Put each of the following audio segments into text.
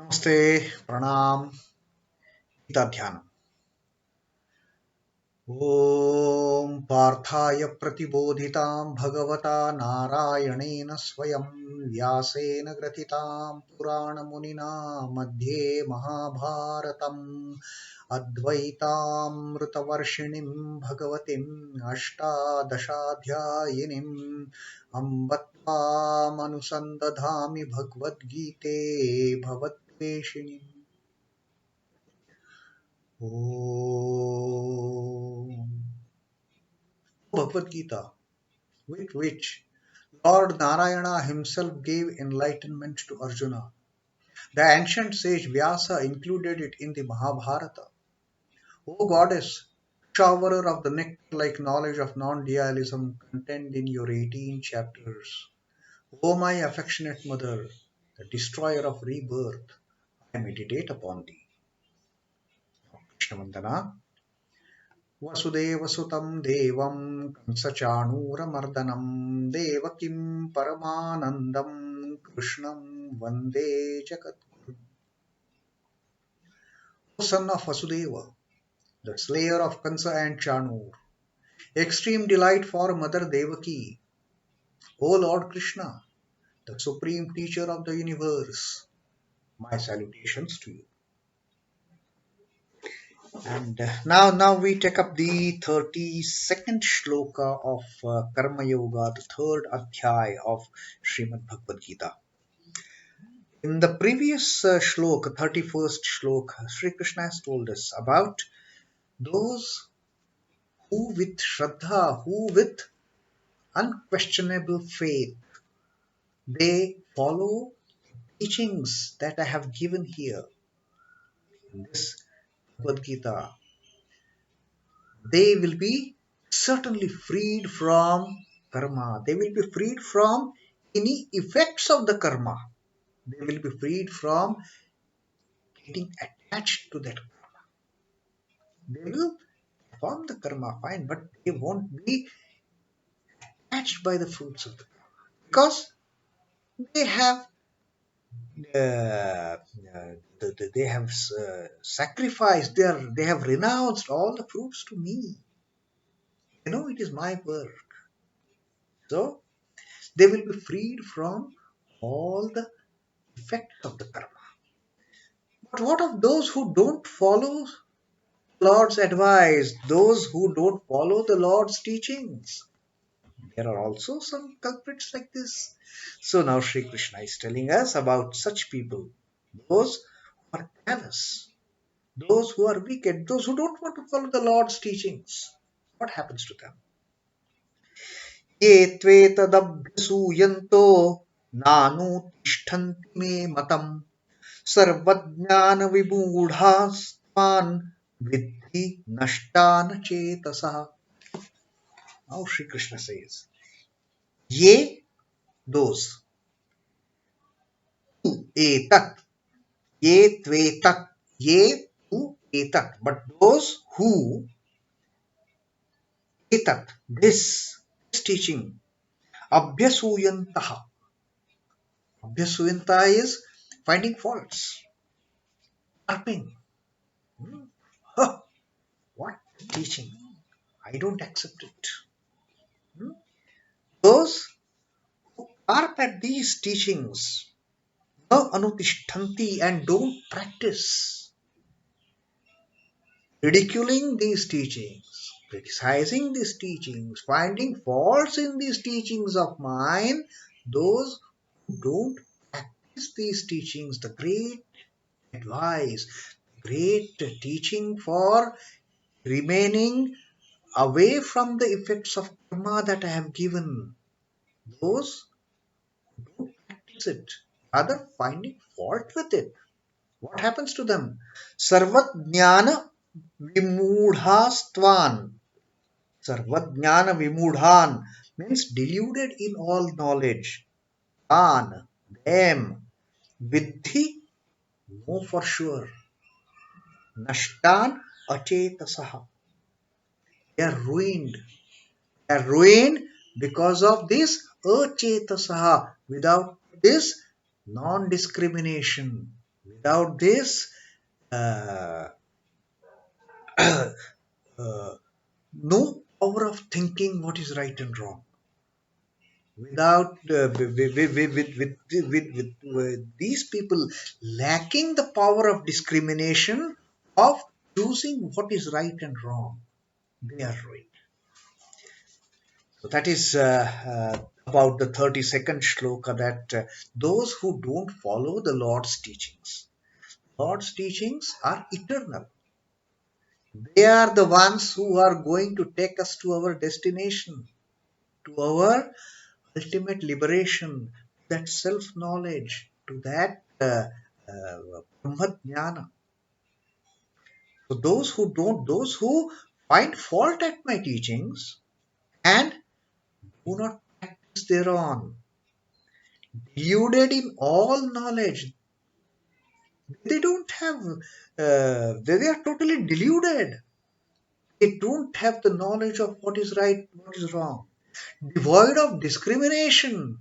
Namaste, Pranam, Gita Dhyanam. ॐ पार्थाय प्रतिबोधितां भगवता नारायणेन स्वयं व्यासेन ग्रथितां पुराणमुनिना मध्ये महाभारतम् अद्वैतामृतवर्षिणीं भगवतीम् अष्टादशाध्यायिनीम् अम्ब त्वामनुसन्दधामि भगवद्गीते भवद्वेषिणीम्. Bhagavad Gita, with which Lord Narayana himself gave enlightenment to Arjuna. The ancient sage Vyasa included it in the Mahabharata. O goddess, showerer of the nectar-like knowledge of non-dualism contained in your 18 chapters. O my affectionate mother, the destroyer of rebirth, I meditate upon thee. Krishna Vandana. वसुदेवसुतं देवं कंसचाणूरमर्दनं देवकीं परमानन्दं कृष्णं वन्दे जगद्गुरुम्. O son of Vasudeva, the slayer of Kansa and Chanur, extreme delight for Mother Devaki, O Lord Krishna, the supreme teacher of the universe, my salutations to you. And now we take up the 32nd shloka of Karma Yoga, the third adhyay of Srimad Bhagavad Gita. In the previous shloka, 31st shloka, Sri Krishna has told us about those who with Shraddha, who with unquestionable faith, they follow teachings that I have given here in this Bhagavad Gita. They will be certainly freed from karma. They will be freed from any effects of the karma. They will be freed from getting attached to that karma. They will perform the karma fine, but they won't be attached by the fruits of the karma because they have uh, they have sacrificed. They have renounced all the fruits to me. It is my work. So they will be freed from all the effects of the karma. But what of those who don't follow the Lord's advice, those who don't follow the Lord's teachings? There are also some culprits like this. So now Sri Krishna is telling us about such people, those who are callous, those who are wicked, those who don't want to follow the Lord's teachings. What happens to them? ये त्वेतदभ्यसूयन्तो nānutiṣhṭhanti me matam sarva-jñāna-vimūḍhāns viddhi naṣhṭān achetasaḥ. Now Sri Krishna says, ye, those, tu etat, ye tvetat, ye tu etat, but those who etat, this teaching, abhyasūyantaḥ. Abhyasūyanta is finding faults, carping. Huh, what teaching? I don't accept it. Those who carp at these teachings, nānutiṣhṭhanti, and don't practice, ridiculing these teachings, criticizing these teachings, finding faults in these teachings of mine, those who don't practice these teachings, the great advice, great teaching for remaining away from the effects of karma that I have given, those who don't practice it, rather finding fault with it. What happens to them? Sarva-jñāna-vimūḍhāns. Sarva-jñāna-vimūḍhān means deluded in all knowledge. An, them. Viddhi, know for sure. naṣhṭān, achetasaḥ. They are ruined. They are ruined because of this achetasaḥ, without this non-discrimination. Without this, uh, no power of thinking what is right and wrong. Without with these people lacking the power of discrimination of choosing what is right and wrong, they are ruined. So that is about the 32nd shloka, that those who don't follow the Lord's teachings. Lord's teachings are eternal. They are the ones who are going to take us to our destination, to our ultimate liberation, that self-knowledge, to that brahma-jnana. So those who find fault at my teachings and do not practice thereon, deluded in all knowledge, they don't have, they are totally deluded. They don't have the knowledge of what is right, what is wrong. Devoid of discrimination.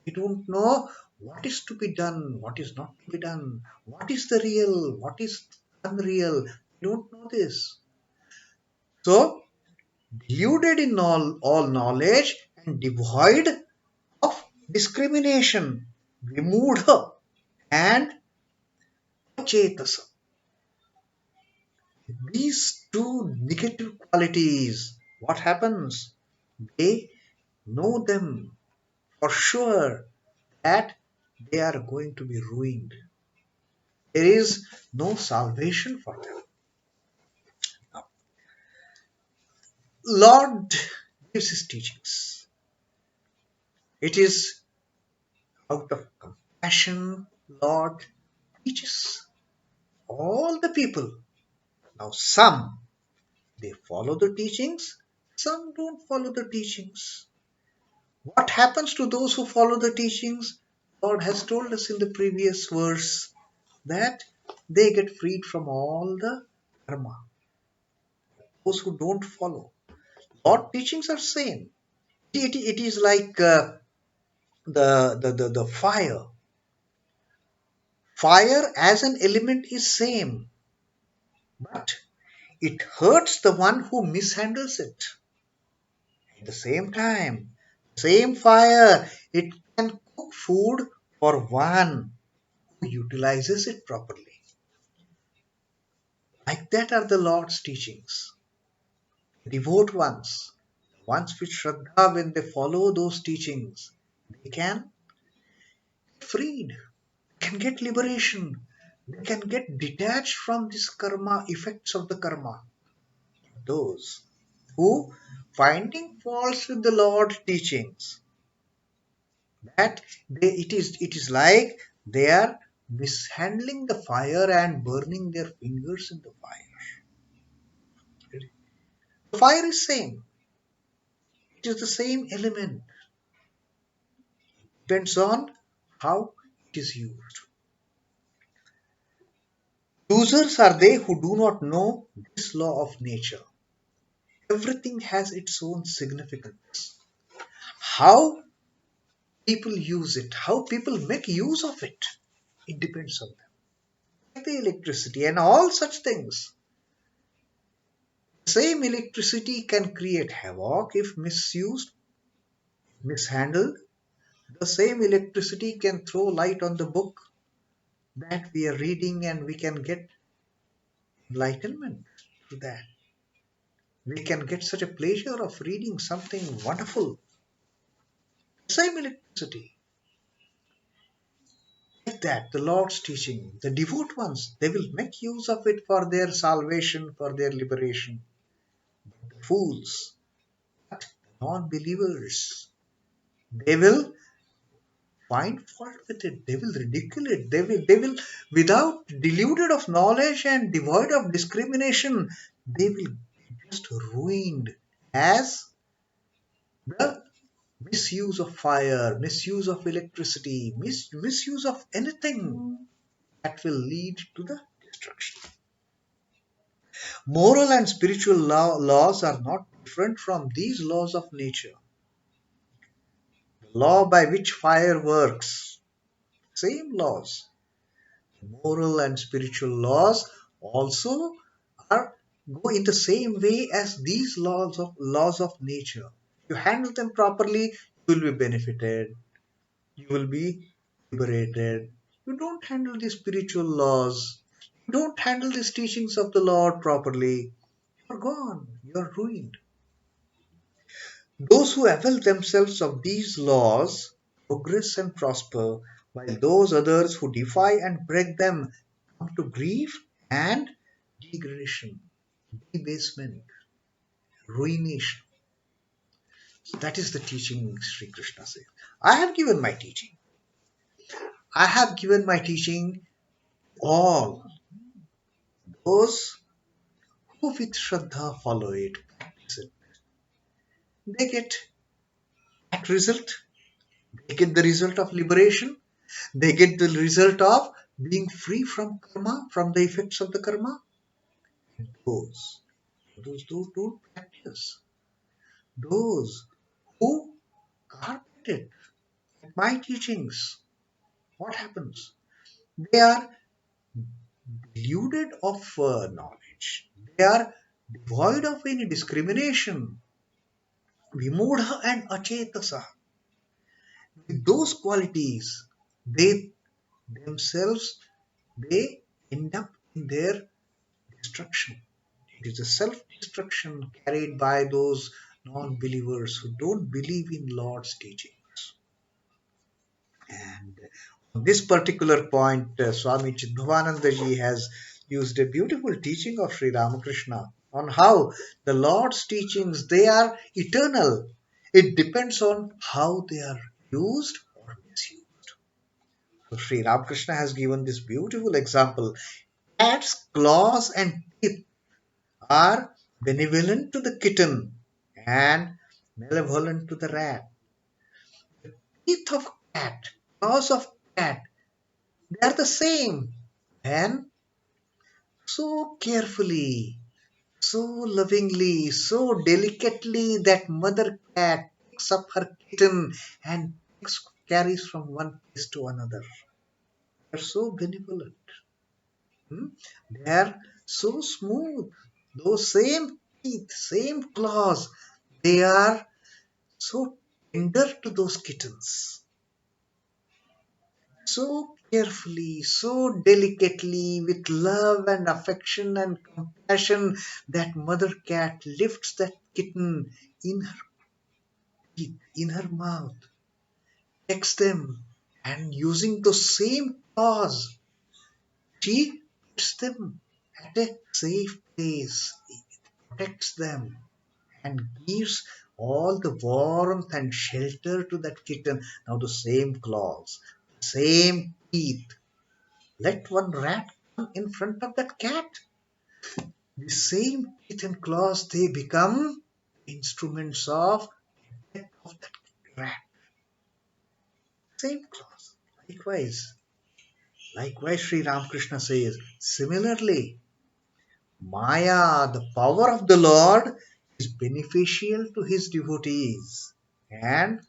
They don't know what is to be done, what is not to be done, what is the real, what is unreal. They don't know this. So, deluded in all knowledge and devoid of discrimination, vimūḍha and achetasaḥ. These two negative qualities, what happens? They know them for sure that they are going to be ruined. There is no salvation for them. Now, Lord gives his teachings. It is out of compassion, Lord teaches all the people. Now, some they follow the teachings, some don't follow the teachings. What happens to those who follow the teachings? Lord has told us in the previous verse that they get freed from all the karma. Those who don't follow, Lord teachings are same. It is like the fire. Fire as an element is same, but it hurts the one who mishandles it. At the same time, same fire, it can cook food for one who utilizes it properly. Like that are the Lord's teachings. Devout ones with Shraddha, when they follow those teachings, they can get freed, they can get liberation, they can get detached from this karma, effects of the karma. Those who finding faults with the Lord's teachings, that it is like they are mishandling the fire and burning their fingers in the fire. The fire is same. It is the same element. Depends on how it is used. Losers are they who do not know this law of nature. Everything has its own significance. How people use it, how people make use of it, it depends on them. Like the electricity and all such things. Same electricity can create havoc if misused, mishandled. The same electricity can throw light on the book that we are reading, and we can get enlightenment through that. We can get such a pleasure of reading something wonderful. Same electricity. Like that, the Lord's teaching, the devout ones, they will make use of it for their salvation, for their liberation. The fools, non-believers, they will find fault with it. They will ridicule it. They will, without deluded of knowledge and devoid of discrimination, they will be just ruined as the misuse of fire, misuse of electricity, misuse of anything that will lead to the destruction. Moral and spiritual laws are not different from these laws of nature. The law by which fire works, same laws. Moral and spiritual laws also are go in the same way as these laws of nature. You handle them properly, you will be benefited, you will be liberated. You don't handle the spiritual laws, you don't handle these teachings of the Lord properly, you're gone, you're ruined. Those who avail themselves of these laws progress and prosper, while those others who defy and break them come to grief and degradation, debasement, ruination. So that is the teaching Sri Krishna says. I have given my teaching. I have given my teaching all those who with Shraddha follow it, practice it. They get that result. They get the result of liberation. They get the result of being free from karma, from the effects of the karma. And those who don't practice, those who carpet it, my teachings, what happens? They are deluded of knowledge. They are devoid of any discrimination. Vimūḍha and achetasaḥ. With those qualities, they themselves they end up in their destruction. It is a self-destruction carried by those non-believers who don't believe in Lord's teachings. And on this particular point, Swami Chidbhavanandaji has used a beautiful teaching of Sri Ramakrishna on how the Lord's teachings they are eternal. It depends on how they are used or misused. So Sri Ramakrishna has given this beautiful example. Cat's claws and teeth are benevolent to the kitten and malevolent to the rat. Teeth of cat, claws of cat, they are the same. And so carefully, so lovingly, so delicately that mother cat picks up her kitten and carries from one place to another. They are so benevolent. Hmm? They are so smooth. Those same teeth, same claws, they are so tender to those kittens, so carefully, so delicately, with love and affection and compassion, that mother cat lifts that kitten in her teeth, in her mouth, takes them, and using those same claws, she puts them at a safe place, protects them, and gives all the warmth and shelter to that kitten. Now, the same claws, same teeth. Let one rat come in front of that cat. The same teeth and claws, they become instruments of death of that rat. Same claws. Likewise, Sri Ramakrishna says, similarly, Maya, the power of the Lord, is beneficial to his devotees and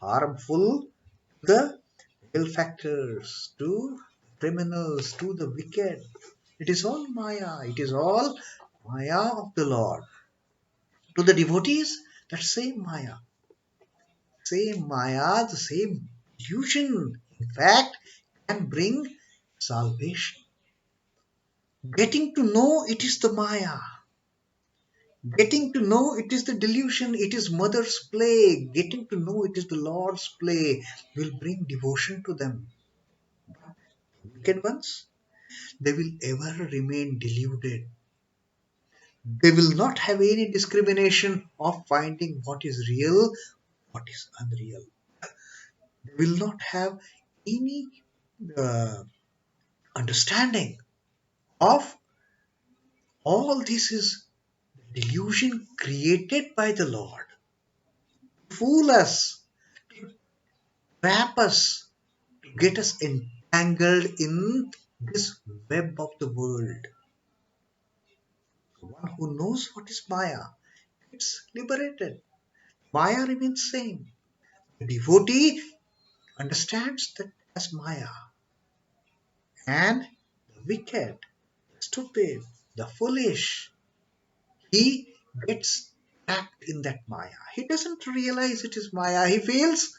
harmful to the malefactors, to criminals, to the wicked. It is all Maya. It is all Maya of the Lord. To the devotees, that same Maya, the same illusion, in fact, can bring salvation. Getting to know it is the Maya. Getting to know it is the delusion, it is mother's play. Getting to know it is the Lord's play will bring devotion to them. Wicked ones, they will ever remain deluded. They will not have any discrimination of finding what is real, what is unreal. They will not have any uh, understanding of all this is delusion created by the Lord. Fool us, trap us, to get us entangled in this web of the world. The one who knows what is Maya gets liberated. Maya remains same. The devotee understands that as Maya And the wicked, stupid, the foolish, he gets trapped in that Maya. He doesn't realize it is Maya. He feels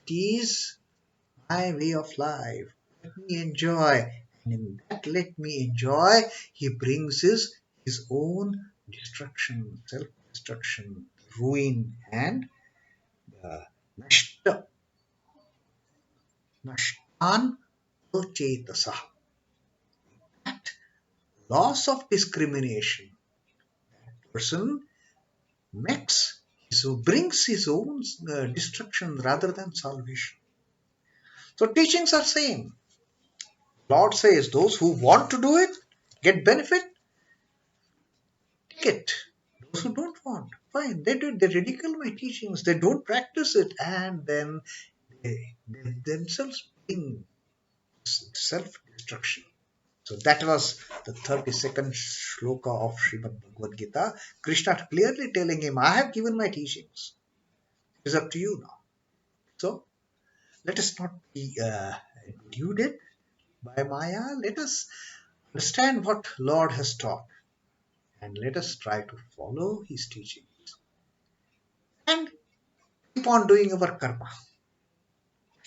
it is my way of life. Let me enjoy. And in that let me enjoy, he brings his own destruction, self destruction, ruin, and the naṣhṭān achetasaḥ. That loss of discrimination. Person makes brings his own destruction rather than salvation. So teachings are same. Lord says those who want to do it get benefit, take it. Those who don't want, fine. They do. They ridicule my teachings. They don't practice it, and then they themselves bring self-destruction. So that was the 32nd shloka of Srimad Bhagavad Gita. Krishna clearly telling him, I have given my teachings. It is up to you now. So let us not be deluded by Maya. Let us understand what Lord has taught and let us try to follow his teachings and keep on doing our karma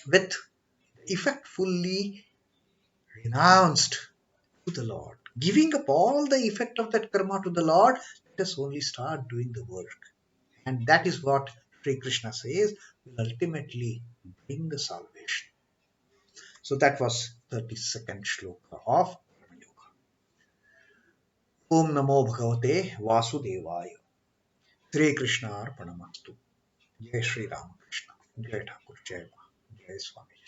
with effect fully renounced to the Lord. Giving up all the effect of that karma to the Lord, let us only start doing the work. And that is what Sri Krishna says will ultimately bring the salvation. So that was 32nd shloka of Karma Yoga. Om Namo Bhagavate Vasudevaya. Sri Krishna Arpanamastu. Jai Sri Ramakrishna. Jai Thakur. Jai Ma. Jai Swami.